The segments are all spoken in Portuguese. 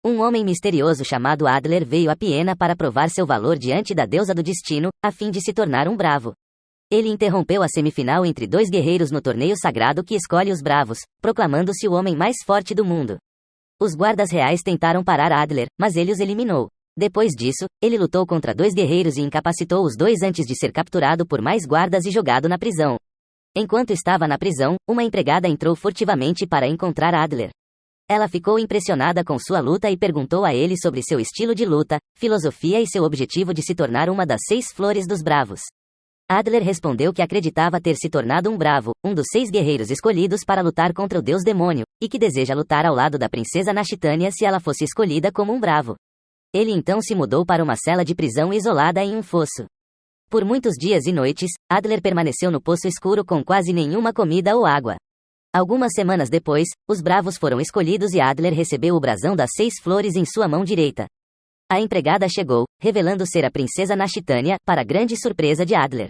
Um homem misterioso chamado Adler veio a Piena para provar seu valor diante da deusa do destino, a fim de se tornar um bravo. Ele interrompeu a semifinal entre dois guerreiros no torneio sagrado que escolhe os bravos, proclamando-se o homem mais forte do mundo. Os guardas reais tentaram parar Adler, mas ele os eliminou. Depois disso, ele lutou contra dois guerreiros e incapacitou os dois antes de ser capturado por mais guardas e jogado na prisão. Enquanto estava na prisão, uma empregada entrou furtivamente para encontrar Adler. Ela ficou impressionada com sua luta e perguntou a ele sobre seu estilo de luta, filosofia e seu objetivo de se tornar uma das 6 flores dos bravos. Adler respondeu que acreditava ter se tornado um bravo, um dos 6 guerreiros escolhidos para lutar contra o deus demônio, e que deseja lutar ao lado da princesa Nashitânia se ela fosse escolhida como um bravo. Ele então se mudou para uma cela de prisão isolada em um fosso. Por muitos dias e noites, Adler permaneceu no poço escuro com quase nenhuma comida ou água. Algumas semanas depois, os bravos foram escolhidos e Adler recebeu o brasão das 6 flores em sua mão direita. A empregada chegou, revelando ser a princesa Nashitânia, para grande surpresa de Adler.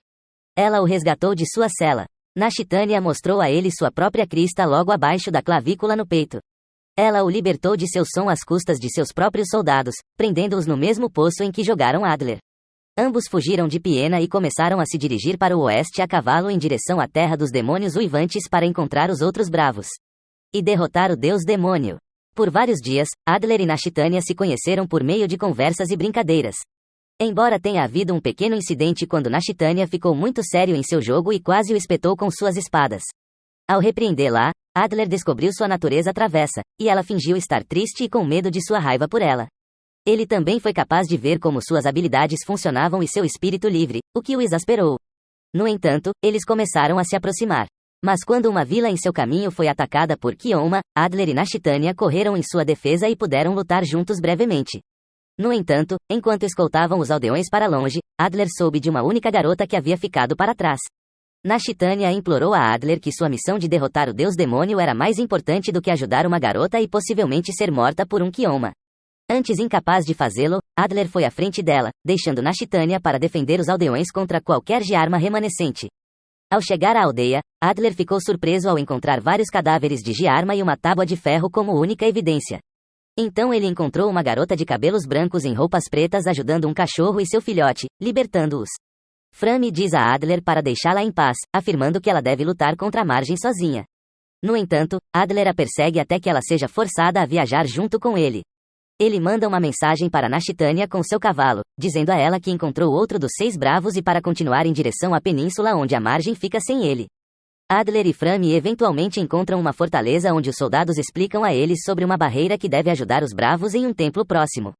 Ela o resgatou de sua cela. Nashitânia mostrou a ele sua própria crista logo abaixo da clavícula no peito. Ela o libertou de seu som às custas de seus próprios soldados, prendendo-os no mesmo poço em que jogaram Adler. Ambos fugiram de Piena e começaram a se dirigir para o oeste a cavalo em direção à terra dos demônios uivantes para encontrar os outros bravos. E derrotar o deus demônio. Por vários dias, Adler e Nashitânia se conheceram por meio de conversas e brincadeiras. Embora tenha havido um pequeno incidente quando Nashitânia ficou muito sério em seu jogo e quase o espetou com suas espadas. Ao repreendê-la, Adler descobriu sua natureza travessa, e ela fingiu estar triste e com medo de sua raiva por ela. Ele também foi capaz de ver como suas habilidades funcionavam e seu espírito livre, o que o exasperou. No entanto, eles começaram a se aproximar. Mas quando uma vila em seu caminho foi atacada por Kioma, Adler e Nashitânia correram em sua defesa e puderam lutar juntos brevemente. No entanto, enquanto escoltavam os aldeões para longe, Adler soube de uma única garota que havia ficado para trás. Nashitânia implorou a Adler que sua missão de derrotar o deus demônio era mais importante do que ajudar uma garota e possivelmente ser morta por um Kioma. Antes incapaz de fazê-lo, Adler foi à frente dela, deixando Nashitânia para defender os aldeões contra qualquer arma remanescente. Ao chegar à aldeia, Adler ficou surpreso ao encontrar vários cadáveres de Giarma e uma tábua de ferro como única evidência. Então ele encontrou uma garota de cabelos brancos em roupas pretas ajudando um cachorro e seu filhote, libertando-os. Frami diz a Adler para deixá-la em paz, afirmando que ela deve lutar contra a margem sozinha. No entanto, Adler a persegue até que ela seja forçada a viajar junto com ele. Ele manda uma mensagem para Nashitânia com seu cavalo, dizendo a ela que encontrou outro dos 6 bravos e para continuar em direção à península onde a margem fica sem ele. Adler e Frami eventualmente encontram uma fortaleza onde os soldados explicam a eles sobre uma barreira que deve ajudar os bravos em um templo próximo.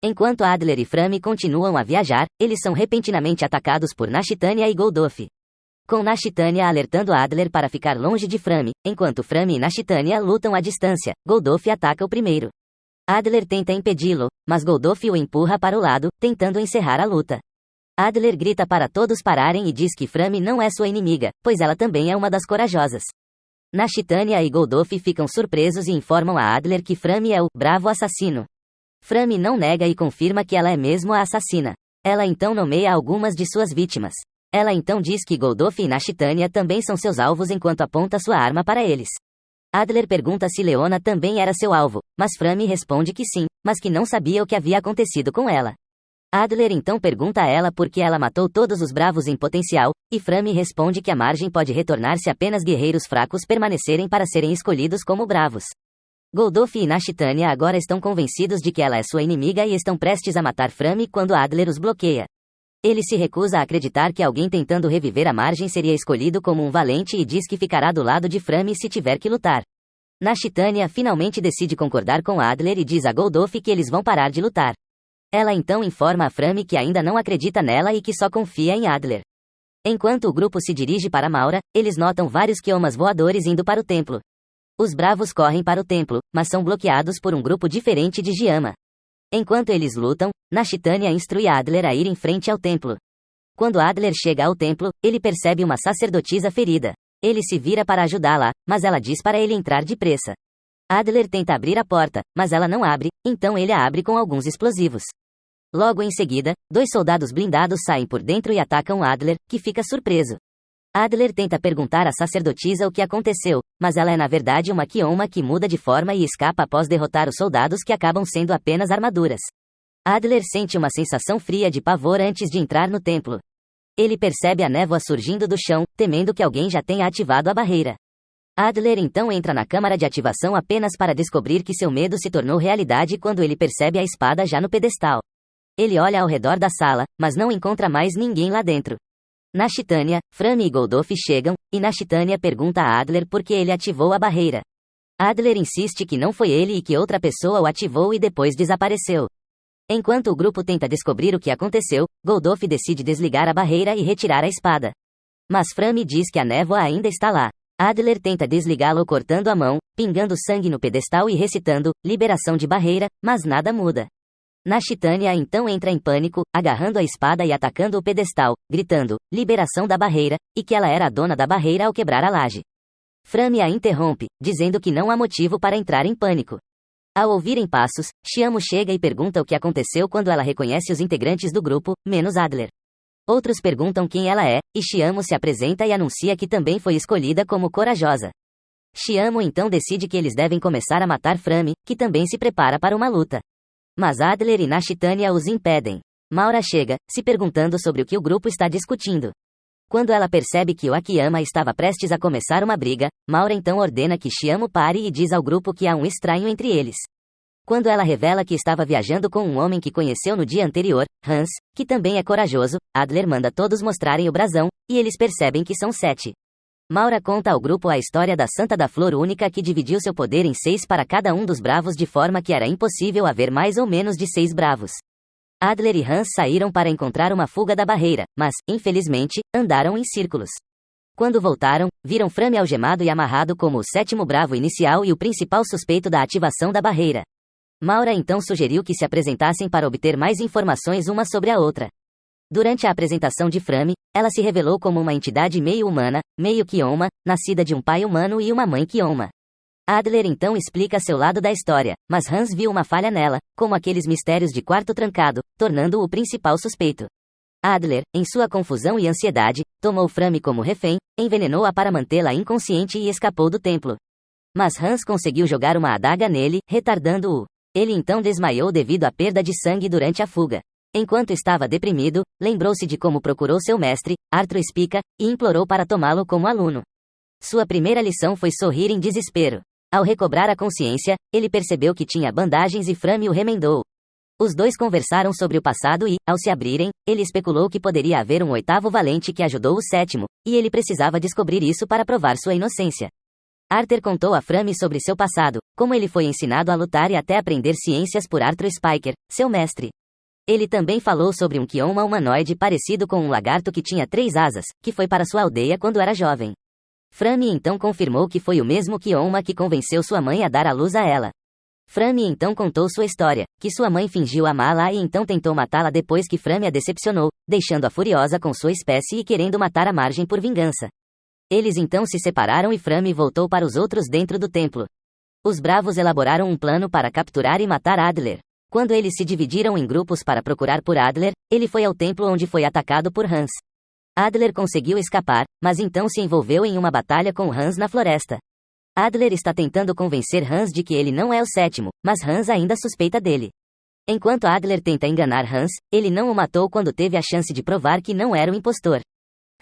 Enquanto Adler e Frami continuam a viajar, eles são repentinamente atacados por Nashitânia e Goldof. Com Nashitânia alertando Adler para ficar longe de Frami, enquanto Frami e Nashitânia lutam à distância, Goldof ataca o primeiro. Adler tenta impedi-lo, mas Goldof o empurra para o lado, tentando encerrar a luta. Adler grita para todos pararem e diz que Frami não é sua inimiga, pois ela também é uma das corajosas. Nashitânia e Goldof ficam surpresos e informam a Adler que Frami é o bravo assassino. Frami não nega e confirma que ela é mesmo a assassina. Ela então nomeia algumas de suas vítimas. Ela então diz que Goldof e Nashitânia também são seus alvos enquanto aponta sua arma para eles. Adler pergunta se Leona também era seu alvo, mas Frami responde que sim, mas que não sabia o que havia acontecido com ela. Adler então pergunta a ela por que ela matou todos os bravos em potencial, e Frami responde que a margem pode retornar se apenas guerreiros fracos permanecerem para serem escolhidos como bravos. Goldof e Nashitânia agora estão convencidos de que ela é sua inimiga e estão prestes a matar Frami quando Adler os bloqueia. Ele se recusa a acreditar que alguém tentando reviver a margem seria escolhido como um valente e diz que ficará do lado de Frami se tiver que lutar. Nashitânia finalmente decide concordar com Adler e diz a Goldof que eles vão parar de lutar. Ela então informa a Frami que ainda não acredita nela e que só confia em Adler. Enquanto o grupo se dirige para Maura, eles notam vários Kiomas voadores indo para o templo. Os bravos correm para o templo, mas são bloqueados por um grupo diferente de Giama. Enquanto eles lutam, Nashitânia instrui Adler a ir em frente ao templo. Quando Adler chega ao templo, ele percebe uma sacerdotisa ferida. Ele se vira para ajudá-la, mas ela diz para ele entrar depressa. Adler tenta abrir a porta, mas ela não abre, então ele a abre com alguns explosivos. Logo em seguida, 2 soldados blindados saem por dentro e atacam Adler, que fica surpreso. Adler tenta perguntar à sacerdotisa o que aconteceu, mas ela é na verdade uma Kioma que muda de forma e escapa após derrotar os soldados que acabam sendo apenas armaduras. Adler sente uma sensação fria de pavor antes de entrar no templo. Ele percebe a névoa surgindo do chão, temendo que alguém já tenha ativado a barreira. Adler então entra na câmara de ativação apenas para descobrir que seu medo se tornou realidade quando ele percebe a espada já no pedestal. Ele olha ao redor da sala, mas não encontra mais ninguém lá dentro. Nashitania, Frami e Goldof chegam, e Nashitania pergunta a Adler por que ele ativou a barreira. Adler insiste que não foi ele e que outra pessoa o ativou e depois desapareceu. Enquanto o grupo tenta descobrir o que aconteceu, Goldof decide desligar a barreira e retirar a espada. Mas Frami diz que a névoa ainda está lá. Adler tenta desligá-lo cortando a mão, pingando sangue no pedestal e recitando, liberação de barreira, mas nada muda. Nashitania então entra em pânico, agarrando a espada e atacando o pedestal, gritando, liberação da barreira, e que ela era a dona da barreira ao quebrar a laje. Frami a interrompe, dizendo que não há motivo para entrar em pânico. Ao ouvirem passos, Shiamo chega e pergunta o que aconteceu quando ela reconhece os integrantes do grupo, menos Adler. Outros perguntam quem ela é, e Shiamo se apresenta e anuncia que também foi escolhida como corajosa. Shiamo então decide que eles devem começar a matar Frami, que também se prepara para uma luta. Mas Adler e Nashitania os impedem. Maura chega, se perguntando sobre o que o grupo está discutindo. Quando ela percebe que o Akiyama estava prestes a começar uma briga, Maura então ordena que Shiamo pare e diz ao grupo que há um estranho entre eles. Quando ela revela que estava viajando com um homem que conheceu no dia anterior, Hans, que também é corajoso, Adler manda todos mostrarem o brasão, e eles percebem que são 7. Maura conta ao grupo a história da Santa da Flor Única que dividiu seu poder em 6 para cada um dos bravos de forma que era impossível haver mais ou menos de 6 bravos. Adler e Hans saíram para encontrar uma fuga da barreira, mas, infelizmente, andaram em círculos. Quando voltaram, viram Frami algemado e amarrado como o 7º bravo inicial e o principal suspeito da ativação da barreira. Maura então sugeriu que se apresentassem para obter mais informações uma sobre a outra. Durante a apresentação de Frami, ela se revelou como uma entidade meio humana, meio Kioma, nascida de um pai humano e uma mãe Kioma. Adler então explica seu lado da história, mas Hans viu uma falha nela, como aqueles mistérios de quarto trancado, tornando-o o principal suspeito. Adler, em sua confusão e ansiedade, tomou Frami como refém, envenenou-a para mantê-la inconsciente e escapou do templo. Mas Hans conseguiu jogar uma adaga nele, retardando-o. Ele então desmaiou devido à perda de sangue durante a fuga. Enquanto estava deprimido, lembrou-se de como procurou seu mestre, Arthur Spica, e implorou para tomá-lo como aluno. Sua primeira lição foi sorrir em desespero. Ao recobrar a consciência, ele percebeu que tinha bandagens e Frami o remendou. Os dois conversaram sobre o passado e, ao se abrirem, ele especulou que poderia haver um 8º valente que ajudou o 7º, e ele precisava descobrir isso para provar sua inocência. Arthur contou a Frami sobre seu passado, como ele foi ensinado a lutar e até aprender ciências por Arthur Spiker, seu mestre. Ele também falou sobre um Kioma humanoide parecido com um lagarto que tinha 3 asas, que foi para sua aldeia quando era jovem. Frami então confirmou que foi o mesmo Kioma que convenceu sua mãe a dar à luz a ela. Frami então contou sua história, que sua mãe fingiu amá-la e então tentou matá-la depois que Frami a decepcionou, deixando-a furiosa com sua espécie e querendo matar a Margem por vingança. Eles então se separaram e Frami voltou para os outros dentro do templo. Os bravos elaboraram um plano para capturar e matar Adler. Quando eles se dividiram em grupos para procurar por Adler, ele foi ao templo onde foi atacado por Hans. Adler conseguiu escapar, mas então se envolveu em uma batalha com Hans na floresta. Adler está tentando convencer Hans de que ele não é o 7º, mas Hans ainda suspeita dele. Enquanto Adler tenta enganar Hans, ele não o matou quando teve a chance de provar que não era o impostor.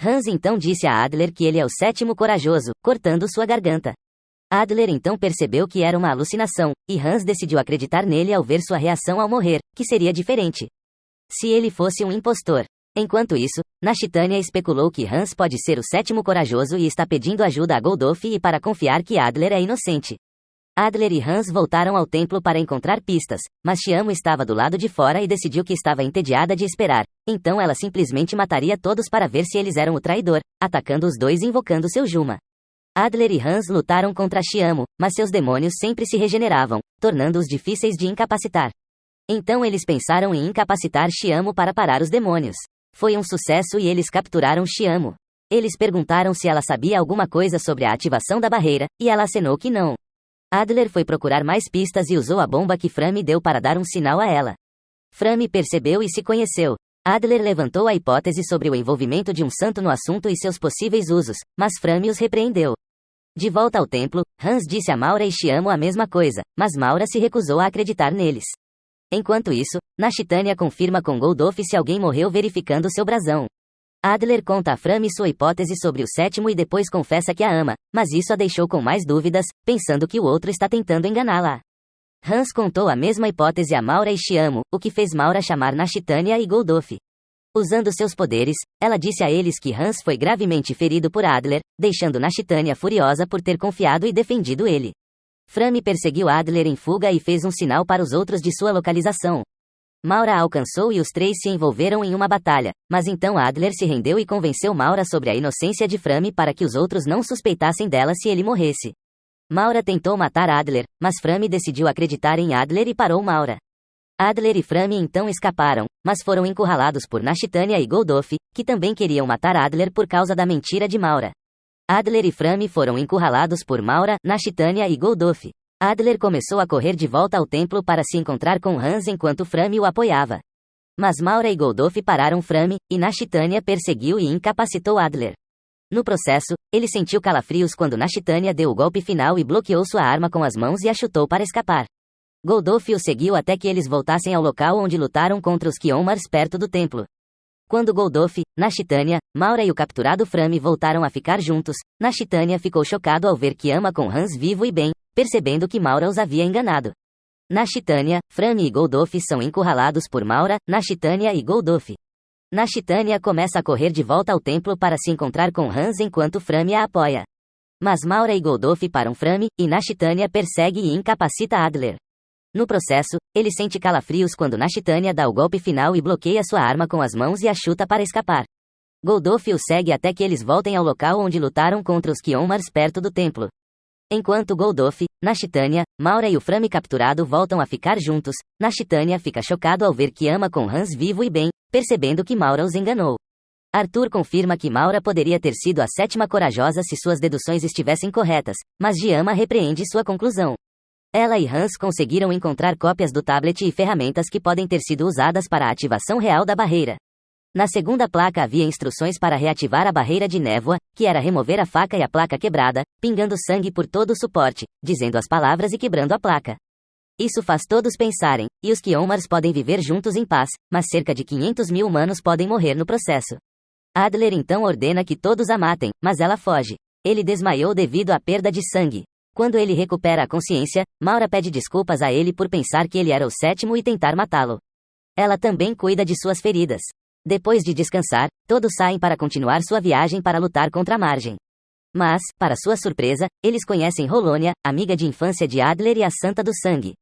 Hans então disse a Adler que ele é o 7º corajoso, cortando sua garganta. Adler então percebeu que era uma alucinação, e Hans decidiu acreditar nele ao ver sua reação ao morrer, que seria diferente se ele fosse um impostor. Enquanto isso, Nashitania especulou que Hans pode ser o 7º corajoso e está pedindo ajuda a Goldof e para confiar que Adler é inocente. Adler e Hans voltaram ao templo para encontrar pistas, mas Shiamo estava do lado de fora e decidiu que estava entediada de esperar, então ela simplesmente mataria todos para ver se eles eram o traidor, atacando os dois e invocando seu Juma. Adler e Hans lutaram contra Shiamo, mas seus demônios sempre se regeneravam, tornando-os difíceis de incapacitar. Então eles pensaram em incapacitar Shiamo para parar os demônios. Foi um sucesso e eles capturaram Shiamo. Eles perguntaram se ela sabia alguma coisa sobre a ativação da barreira, e ela acenou que não. Adler foi procurar mais pistas e usou a bomba que Frami deu para dar um sinal a ela. Frami percebeu e se conheceu. Adler levantou a hipótese sobre o envolvimento de um santo no assunto e seus possíveis usos, mas Frame os repreendeu. De volta ao templo, Hans disse a Maura e Chiamo a mesma coisa, mas Maura se recusou a acreditar neles. Enquanto isso, Nashitânia confirma com Goldolf se alguém morreu verificando seu brasão. Adler conta a Frame sua hipótese sobre o sétimo e depois confessa que a ama, mas isso a deixou com mais dúvidas, pensando que o outro está tentando enganá-la. Hans contou a mesma hipótese a Maura e Chiamo, o que fez Maura chamar Nashitânia e Goldolf. Usando seus poderes, ela disse a eles que Hans foi gravemente ferido por Adler, deixando Nashitânia furiosa por ter confiado e defendido ele. Frame perseguiu Adler em fuga e fez um sinal para os outros de sua localização. Maura a alcançou e os três se envolveram em uma batalha, mas então Adler se rendeu e convenceu Maura sobre a inocência de Frame para que os outros não suspeitassem dela se ele morresse. Maura tentou matar Adler, mas Frame decidiu acreditar em Adler e parou Maura. Adler e Frame então escaparam, mas foram encurralados por Nashitânia e Goldolf, que também queriam matar Adler por causa da mentira de Maura. Adler e Frame foram encurralados por Maura, Nashitânia e Goldolf. Adler começou a correr de volta ao templo para se encontrar com Hans enquanto Frame o apoiava. Mas Maura e Goldolf pararam Frame, e Nashitânia perseguiu e incapacitou Adler. No processo, ele sentiu calafrios quando Nashitânia deu o golpe final e bloqueou sua arma com as mãos e a chutou para escapar. Goldolf o seguiu até que eles voltassem ao local onde lutaram contra os Kionmars perto do templo. Quando Goldolf, Nashitânia, Maura e o capturado Frame voltaram a ficar juntos, Nashitânia ficou chocado ao ver Kiama com Hans vivo e bem, percebendo que Maura os havia enganado. Nashitânia, Frame e Goldolf são encurralados por Maura, Nashitânia e Goldolf. Nashitânia começa a correr de volta ao templo para se encontrar com Hans enquanto Frame a apoia. Mas Maura e Goldolf param Frame, e Nashitânia persegue e incapacita Adler. No processo, ele sente calafrios quando Nashitânia dá o golpe final e bloqueia sua arma com as mãos e a chuta para escapar. Goldolf o segue até que eles voltem ao local onde lutaram contra os Kionmars perto do templo. Enquanto Goldolf, Nashitânia, Maura e o Frame capturado voltam a ficar juntos, Nashitânia fica chocado ao ver Kiama com Hans vivo e bem, percebendo que Maura os enganou. Arthur confirma que Maura poderia ter sido a sétima corajosa se suas deduções estivessem corretas, mas Giama repreende sua conclusão. Ela e Hans conseguiram encontrar cópias do tablet e ferramentas que podem ter sido usadas para a ativação real da barreira. Na segunda placa havia instruções para reativar a barreira de névoa, que era remover a faca e a placa quebrada, pingando sangue por todo o suporte, dizendo as palavras e quebrando a placa. Isso faz todos pensarem, e os Kionmars podem viver juntos em paz, mas cerca de 500 mil humanos podem morrer no processo. Adler então ordena que todos a matem, mas ela foge. Ele desmaiou devido à perda de sangue. Quando ele recupera a consciência, Maura pede desculpas a ele por pensar que ele era o sétimo e tentar matá-lo. Ela também cuida de suas feridas. Depois de descansar, todos saem para continuar sua viagem para lutar contra a Margem. Mas, para sua surpresa, eles conhecem Rolônia, amiga de infância de Adler e a Santa do Sangue.